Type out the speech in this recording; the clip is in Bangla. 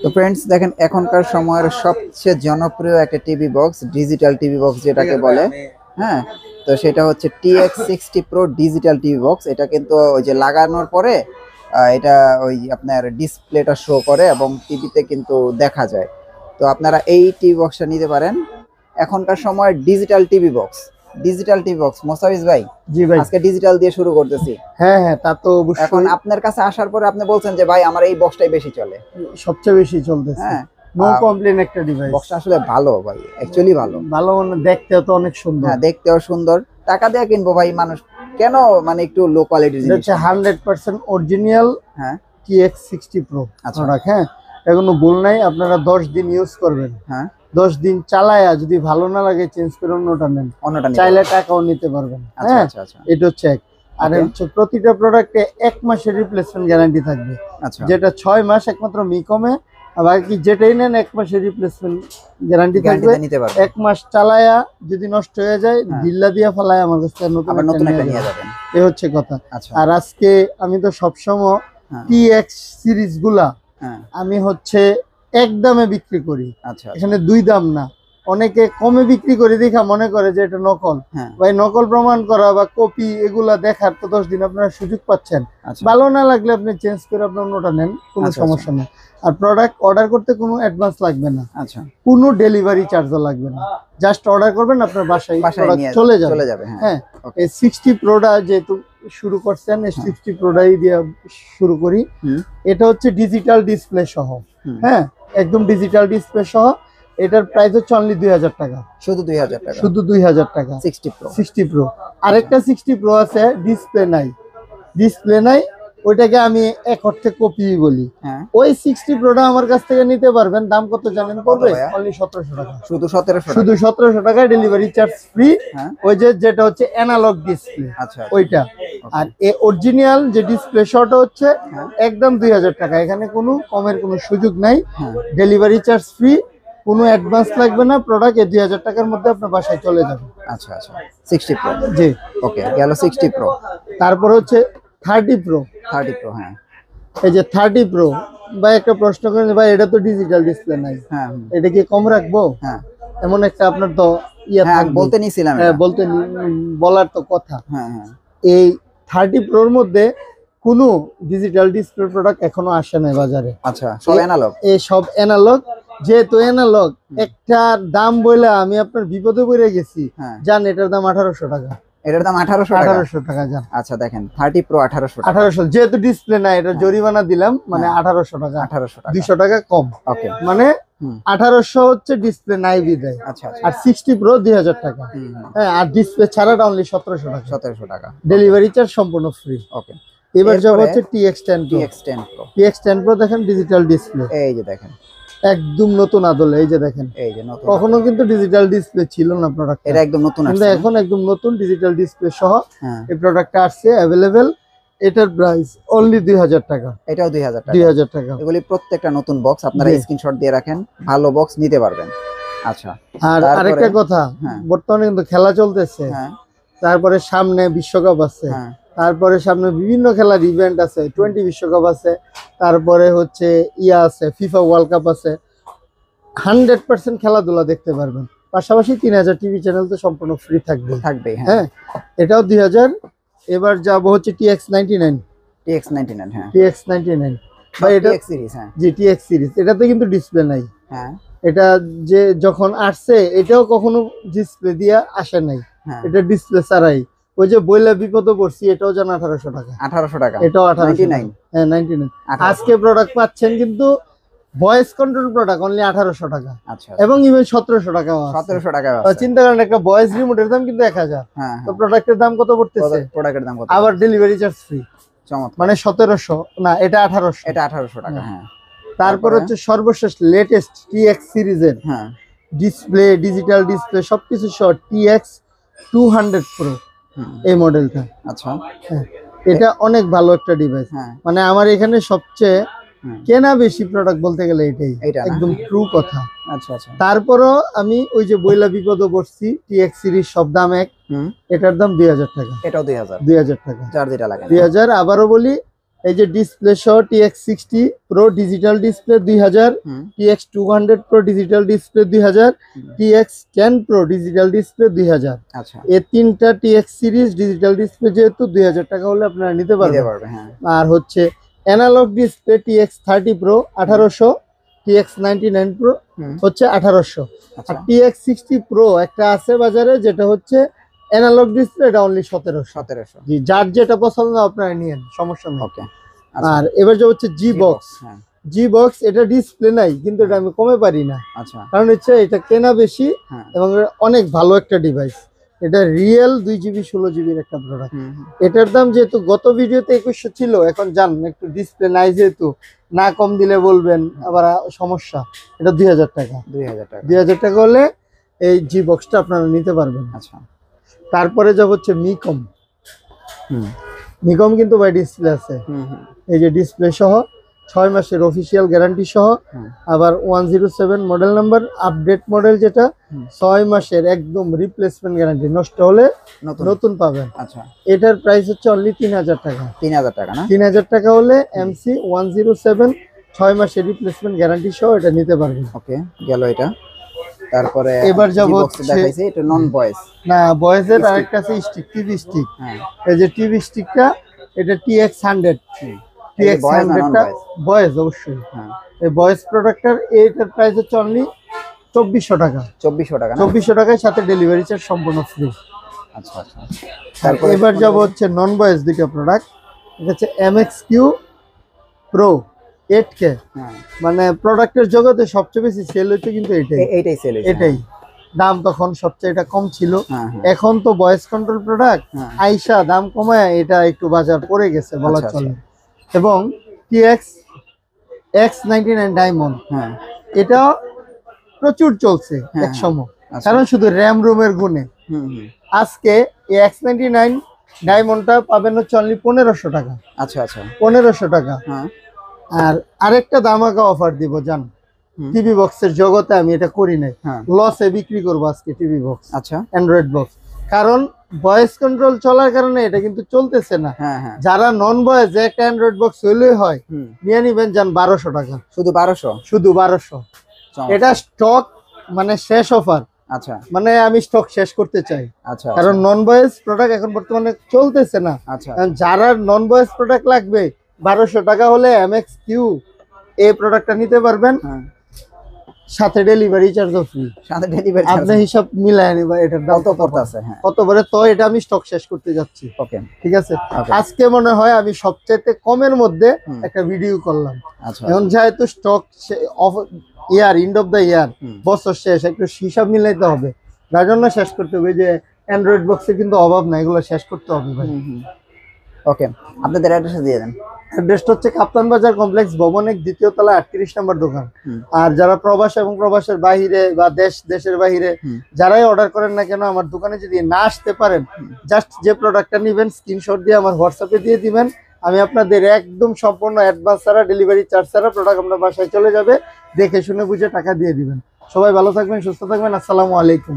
তো ফ্রেন্ডস দেখেন এখনকার সময়ের সবচেয়ে জনপ্রিয় একটা TV box, digital TV box যেটাকে বলে। হ্যাঁ, তো সেটা হচ্ছে TX60 Pro digital TV box. এটা কিন্তু ওই যে লাগানোর পরে এটা ওই আপনার ডিসপ্লেটা শো করে এবং টিভিতে কিন্তু দেখা যায়। তো আপনারা এই টিভি বক্সটা নিতে পারেন। এখনকার সময় ডিজিটাল টিভি বক্স, মোসাফিজ ভাই। জি ভাই, আজকে ডিজিটাল দিয়ে শুরু করতেছি। হ্যাঁ হ্যাঁ, তা তো অবশ্যই। এখন আপনার কাছে আসার পরে আপনি বলছেন যে ভাই আমার এই বক্সটাই বেশি চলে, সবচেয়ে বেশি চলতেছে। হ্যাঁ, নো কমপ্লেন একটা ডিভাইস। বক্সটা আসলে ভালো ভাই, অ্যাকচুয়ালি ভালো। ভালো মানে দেখতেও তো অনেক সুন্দর। হ্যাঁ, দেখতেও সুন্দর। টাকা দিয়ে কিনবো ভাই, মানুষ কেন মানে একটু লো কোয়ালিটির জিনিস। হচ্ছে 100% অরিজিনাল হ্যাঁ, TX60 Pro প্রোডাক্ট। হ্যাঁ, এখনো ভুল নাই। আপনারা 10 দিন ইউজ করবেন। হ্যাঁ, 10 দিন চালায়া যদি ভালো না লাগে চেঞ্জ করে অন্যটা নেন, চাইলে টাকাও নিতে পারবেন। হ্যাঁ, এটা হচ্ছে এক। আর হচ্ছে প্রতিটা প্রোডাক্টে 1 মাসের রিপ্লেসমেন্ট গ্যারান্টি থাকবে, যেটা 6 মাস একমাত্র মিকমে। বাকি যেটাই নেন 1 মাসের রিপ্লেসমেন্ট গ্যারান্টি থাকবে। 1 মাস চালায়া যদি নষ্ট হয়ে যায় ঢিল্লা দিয়া ফেলায় আমার কাছে নতুন একটা নিয়ে যাবেন। এই হচ্ছে কথা। আর আজকে আমি তো সবসময় TX সিরিজ গুলা আমি হচ্ছে এক দামে বিক্রি করি। এখানে দুই দাম না। অনেকে কমে বিক্রি করে দেখা মনে করে যে এটা নকল। ভাই, নকল প্রমাণ করা বা কপি এগুলা দেখার তো 10 দিন আপনারা সুযোগ পাচ্ছেন। ভালো না লাগলে আপনি চেঞ্জ করে আপনার অন্যটা নেন, কোনো সমস্যা নেই। আর প্রোডাক্ট অর্ডার করতে কোনো অ্যাডভান্স লাগবে না, কোনো ডেলিভারি চার্জও লাগবে না। জাস্ট অর্ডার করবেন, আপনার বাসায় চলে যাবে। হ্যাঁ, এই 60 প্রোডা যেহেতু শুরু করছেন, এই 60 প্রোডাই দিয়ে শুরু করি। এটা হচ্ছে ডিজিটাল ডিসপ্লে সহ। হ্যাঁ, একদম ডিজিটাল ডিসপ্লে সহ। এটার প্রাইস হচ্ছে অনলি 2000 টাকা। শুধু 2000 টাকা 60 প্রো। আরেকটা 60 প্রো আছে, ডিসপ্লে নাই, ওইটাকে আমি এক অর্থে কপি বলি। ওই 60 প্রোটা আমার কাছ থেকে নিতে পারবেন। দাম কত জানেন? পড়বে অনলি 1700 টাকা। শুধু 1700 টাকা, ডেলিভারি চার্জ ফ্রি। ওই যেটা হচ্ছে অ্যানালগ ডিসপ্লে, ওইটা। আর এই অরিজিনাল যে ডিসপ্লে শট হচ্ছে একদম 2000 টাকা। এখানে কোনো কমের কোনো সুযোগ নাই। ডেলিভারি চার্জ ফ্রি, কোনো অ্যাডভান্স লাগবে না। প্রোডাক্ট 2000 টাকার মধ্যে আপনার বাসায় চলে যাবে। 60 প্রো। জি, ওকে, গেল 60 প্রো। তারপর হচ্ছে 30 প্রো। হ্যাঁ, এই যে 30 প্রো। ভাই, একটা প্রশ্ন করেন, ভাই এটা তো ডিজিটাল ডিসপ্লে নাই, এটা কি কম রাখবো? হ্যাঁ, এমন একটা আপনার তো বলতে নিছিলাম। হ্যাঁ, বলার তো কথা। হ্যাঁ, এই 30 প্রোর মধ্যে কোনো ডিজিটাল ডিসপ্লে প্রোডাক্ট এখনো আসে নাই বাজারে। সব অ্যানালগ। এই সব অ্যানালগ। যেহেতু অ্যানালগ, একটা দাম বলে আমি আপনার বিপদে পড়ে গেছি। জান, এটার দাম 1800 টাকা। এটার দাম 1800 টাকা। জান, আচ্ছা দেখেন 30 প্রো 1800। যেহেতু ডিসপ্লে না, এটা জরিমানা দিলাম, মানে 1800 টাকা। 200 টাকা কম। ওকে, মানে 1800 হচ্ছে ডিসপ্লে নাই বিদায়। আর 60 প্রো 2000 টাকা। হ্যাঁ, আর ডিসপ্লে ছাড়াটা অনলি 1700 টাকা। ডেলিভারি চার্জ সম্পূর্ণ ফ্রি। ওকে, এবার যাব হচ্ছে TX10 Pro। দেখেন ডিজিটাল ডিসপ্লে, এই যে দেখেন একদম নতুন আদলে। এই যে দেখেন, এই যে নতুন। কখনো কিন্তু ডিজিটাল ডিসপ্লে ছিল না প্রোডাক্ট, এটা একদম নতুন আসছে। কিন্তু এখন একদম নতুন ডিজিটাল ডিসপ্লে সহ এই প্রোডাক্টটা আসছে अवेलेबल। এটার প্রাইস অনলি 2000 টাকা। এটাও 2000 টাকা। এগুলি প্রত্যেকটা নতুন বক্স। আপনারা স্ক্রিনশট দিয়ে রাখেন, ভালো বক্স নিতে পারবেন। আচ্ছা, আর আরেকটা কথা, বর্তমানে কিন্তু খেলা চলতেছে। তারপরে সামনে বিশ্বকাপ আছে, তারপরে সামনে বিভিন্ন খেলার ইভেন্ট আছে, 20 বিশ্বকাপ আছে, তারপরে হচ্ছে আছে ফিফা ওয়ার্ল্ড কাপ আছে। 100% খেলাধুলা দেখতে পারবেন। পাশাপাশি 3000 টিভি চ্যানেল তো সম্পূর্ণ ফ্রি থাকবে। হ্যাঁ, এটাও 2000। এবার যাব হচ্ছে TX99। হ্যাঁ, TX99 ভাই, এটা TX সিরিজ। হ্যাঁ জি, TX সিরিজ। এটাতে কিন্তু ডিসপ্লে নাই। হ্যাঁ, এটা যে যখন আসছে এটাও কখনো ডিসপ্লে দিয়ে আসে নাই। এটা ডিসপ্লে ছাড়াই। ওই যে বইলা বিপদে পড়ছি, এটাও জান 1800 টাকা। এটাও 1899। হ্যাঁ, 99। আজকে প্রোডাক্ট পাচ্ছেন কিন্তু ভয়েস কন্ট্রোল প্রোডাক্ট অনলি 1800 টাকা। এবং ইভেন 1700 টাকা। চিন্তা করেন, একটা ভয়েস রিমোটের দাম কিন্তু 1000। তো প্রোডাক্টের দাম কত পড়তেছে? আবার ডেলিভারি চার্জ ফ্রি। মানে 1700 না, এটা 1800 টাকা। হ্যাঁ, তারপর হচ্ছে সর্বশেষ লেটেস্ট TX সিরিজের ডিসপ্লে, ডিজিটাল ডিসপ্লে সবকিছু সহ TX200 Pro এই মডেলটা। আচ্ছা, এটা অনেক ভালো একটা ডিভাইস। মানে আমার এখানে সবচেয়ে কেনা বেশি প্রোডাক্ট বলতে গেলে এটাই, একদম ট্রু কথা। তারপরও আমি ওই যে বইলা বিপদে পড়ছি, TX সিরিজ সব দাম এক। এটার দাম 2000 টাকা। এটাও 2000 টাকা। 2000। আবারও বলি, এই যে ডিসপ্লে সহ TX60 Pro digital display 2000, TX200 Pro digital display 2000, TX10 Pro digital display 2000। আচ্ছা, এই তিনটা TX সিরিজ ডিজিটাল ডিসপ্লে যেহেতু 2000 টাকা হলে আপনারা নিতে পারবেন। হ্যাঁ। আর হচ্ছে analogue display TX30 Pro 1800, TX99 Pro হচ্ছে 1800। আর TX60 Pro একটা আছে বাজারে যেটা হচ্ছে অ্যানালগ ডিসপ্লে, এটা অনলি 1700। জি, যার যেটা পছন্দ আপনারা নিয়েন, সমস্যা নেই। ওকে। আর এবার যে হচ্ছে জি বক্স, এটা ডিসপ্লে নাই কিন্তু এটা আমি কমে পারি না। আচ্ছা, কারণ হচ্ছে এটা কেনা বেশি এবং অনেক ভালো একটা ডিভাইস। এটা রিয়েল 2GB 16GB একটা প্রোডাক্ট। এটার দাম যেহেতু গত ভিডিওতে 2100 ছিল, এখন জান একটু ডিসপ্লে নাই যেহেতু না কম দিলে বলবেন আবার সমস্যা। এটা 2000 টাকা। 2000 টাকা হলে এই জি বক্সটা আপনারা নিতে পারবেন। আচ্ছা, তারপরে যাব হচ্ছে মিকম কিন্তু বাই ডিসপ্লে আছে। এই যে ডিসপ্লে সহ 6 মাসের অফিসিয়াল গ্যারান্টি সহ, আবার 107 মডেল নাম্বার, আপডেট মডেল যেটা 6 মাসের একদম রিপ্লেসমেন্ট গ্যারান্টি, নষ্ট হলে নতুন পাবেন। আচ্ছা, এটার প্রাইস হচ্ছে অনলি 3000 টাকা। 3000 টাকা না? 3000 টাকা হলে MC 107 6 মাসের রিপ্লেসমেন্ট গ্যারান্টি সহ এটা নিতে পারবেন। ওকে, গেল এটা। তারপরে এবার যাব দেখাইছে এটা নন ভয়েস না, ভয়েসের আরেকটা আছে স্টিক, টিভি স্টিক। এই যে টিভি স্টিকটা, এটা TX100 TX100টা ভয়েস অবশ্যই। এই ভয়েস প্রোডাক্টটার এইটার প্রাইস হচ্ছে অনলি 2400 টাকা। 2400 টাকার সাথে ডেলিভারি চার্জ সম্পূর্ণ ফ্রি। আচ্ছা আচ্ছা। তারপর এবার যাব হচ্ছে নন ভয়েস দুটো প্রোডাক্ট। এটা হচ্ছে MXQ Pro 8K। মানে প্রোডাক্টের জগতে সবচেয়ে বেশি সেল হচ্ছে কিন্তু এইটাই সেল হচ্ছে। এটাই দাম তখন সবচেয়ে এটা কম ছিল, এখন তো ভয়েস কন্ট্রোল প্রোডাক্ট আইসা দাম কমায় এটা একটু বাজার পড়ে গেছে বলা চলে। এবং TX X99 ডায়মন্ড, এটা প্রচুর চলছে এক সময়, কারণ শুধু র্যাম রোমের গুণে। আজকে X99 ডায়মন্ডটা পাবেন হচ্ছে অনলি 1500 টাকা। আচ্ছা আচ্ছা, 1500 টাকা। আর আরেকটা দামাকা অফার দিব জান, টিভি বক্সের জগতে আমি এটা করি নাই, লসে বিক্রি করবো আজকে টিভি বক্স। আচ্ছা, অ্যান্ড্রয়েড বক্স, কারণ ভয়েস কন্ট্রোল চলার কারণে এটা কিন্তু চলতেছে না। যারা নন ভয়েস একটা অ্যান্ড্রয়েড বক্স হইলেই হয়, নিয়ে নিবেন যান 1200 টাকা। শুধু 1200। এটা স্টক মানে শেষ অফার। আচ্ছা, মানে আমি স্টক শেষ করতে চাই। আচ্ছা, কারণ নন ভয়েস প্রোডাক্ট এখন বর্তমানে চলতেছে না। আচ্ছা, যারা নন ভয়েস প্রোডাক্ট লাগবে 1200 টাকা হলে MXQ এই প্রোডাক্টটা নিতে পারবেন, সাথে ডেলিভারি চার্জও ফ্রি। আপনি হিসাব মিলায় নিবা এটার দাম কত পড়তেছে। কত পড়ে, তো এটা আমি স্টক শেষ করতে যাচ্ছি। ওকে, ঠিক আছে। আজকে মনে হয় আমি সবচেয়ে কমের মধ্যে একটা ভিডিও করলাম। আচ্ছা, এখন যেহেতু stock year end of the year, বছর শেষ, একটু হিসাব মিলাইতে হবে, যার জন্য শেষ করতে হবে। যে অ্যান্ড্রয়েড বক্সের কিন্তু অভাব নাই, এগুলো শেষ করতে হবে ভাই। ওকে, আপনাদের অ্যাড্রেসটা দিয়ে দেন। অ্যাড্রেসটা হচ্ছে কাপ্তান বাজার কমপ্লেক্স, ভবনের 2য় তলা 38 নম্বর দোকান। আর যারা প্রবাস এবং প্রবাসের বাইরে বা দেশের বাইরে যারাই অর্ডার করেন না কেন, আমার দোকানে যদি না আসতে পারেন, জাস্ট যে প্রোডাক্টটা নেবেন স্ক্রিনশট দিয়ে আমার হোয়াটসঅ্যাপে দিয়ে দিবেন। আমি আপনাদের একদম সম্পূর্ণ অ্যাডভান্স ছাড়া, ডেলিভারি চার্জ ছাড়া প্রোডাক্ট আপনার বাসায় চলে যাবে, দেখে শুনে বুঝে টাকা দিয়ে দিবেন। সবাই ভালো থাকবেন, সুস্থ থাকবেন। আসসালামু আলাইকুম।